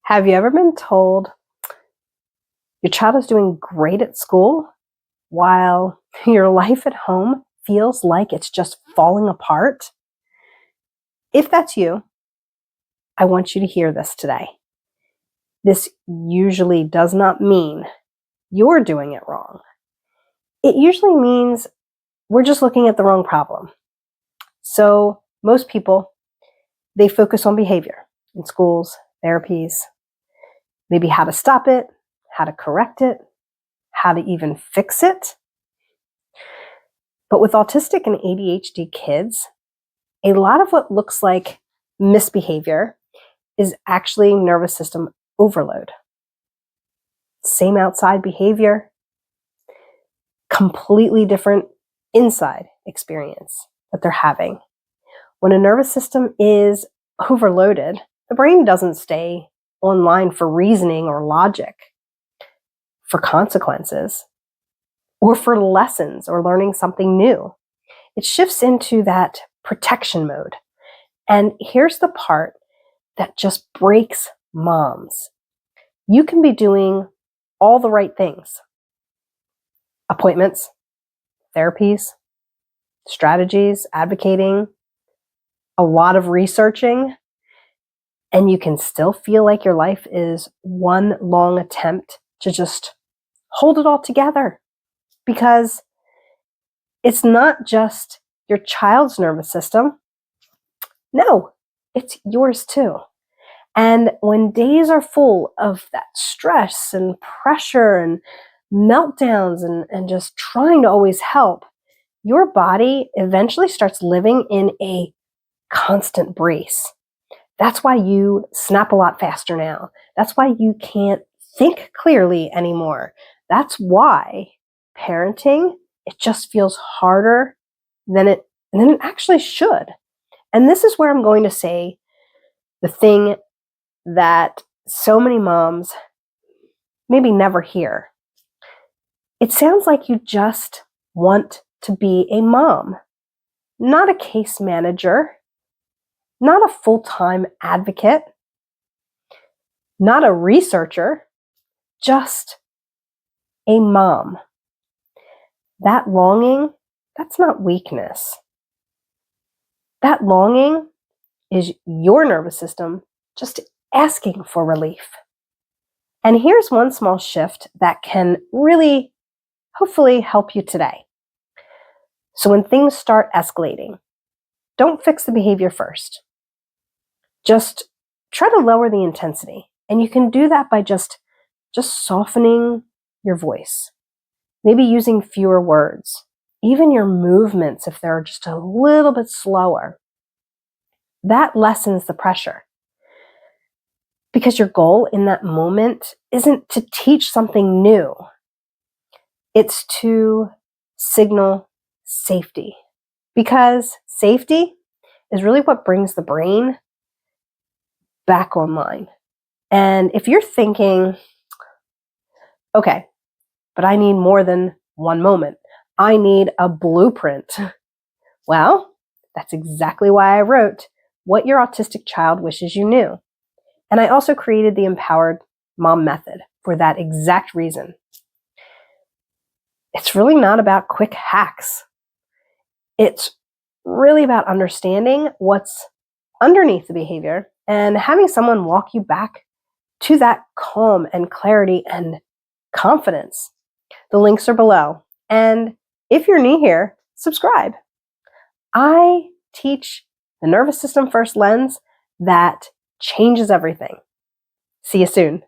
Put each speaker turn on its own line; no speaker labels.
Have you ever been told your child is doing great at school while your life at home feels like it's just falling apart? If that's you, I want you to hear this today. This usually does not mean you're doing it wrong. It usually means we're just looking at the wrong problem. So most people, they focus on behavior in schools, therapies, maybe how to stop it, how to correct it, how to even fix it. But with autistic and ADHD kids, a lot of what looks like misbehavior is actually nervous system overload. Same outside behavior, completely different inside experience that they're having. When a nervous system is overloaded, the brain doesn't stay online for reasoning or logic, for consequences, or for lessons or learning something new. It shifts into that protection mode. And here's the part that just breaks moms. You can be doing all the right things. Appointments, therapies, strategies, advocating, a lot of researching, and you can still feel like your life is one long attempt to just hold it all together. Because it's not just your child's nervous system. No, it's yours too. And when days are full of that stress and pressure and meltdowns and just trying to always help, your body eventually starts living in a constant brace. That's why you snap a lot faster now. That's why you can't think clearly anymore. That's why parenting, it just feels harder than it actually should. And this is where I'm going to say the thing that so many moms maybe never hear. It sounds like you just want to be a mom, not a case manager, not a full-time advocate, not a researcher, just a mom. That longing, that's not weakness. That longing is your nervous system just asking for relief. And here's one small shift that can really, hopefully, help you today. So when things start escalating, don't fix the behavior first. Just try to lower the intensity. And you can do that by just softening your voice. Maybe using fewer words, even your movements if they're just a little bit slower. That lessens the pressure. Because your goal in that moment isn't to teach something new. It's to signal safety. Because safety is really what brings the brain back online. And if you're thinking, okay, but I need more than one moment. I need a blueprint. Well, that's exactly why I wrote What Your Autistic Child Wishes You Knew. And I also created the Empowered Mom Method for that exact reason. It's really not about quick hacks. It's really about understanding what's underneath the behavior and having someone walk you back to that calm and clarity and confidence. The links are below. And if you're new here, subscribe. I teach the nervous system first lens that changes everything. See you soon.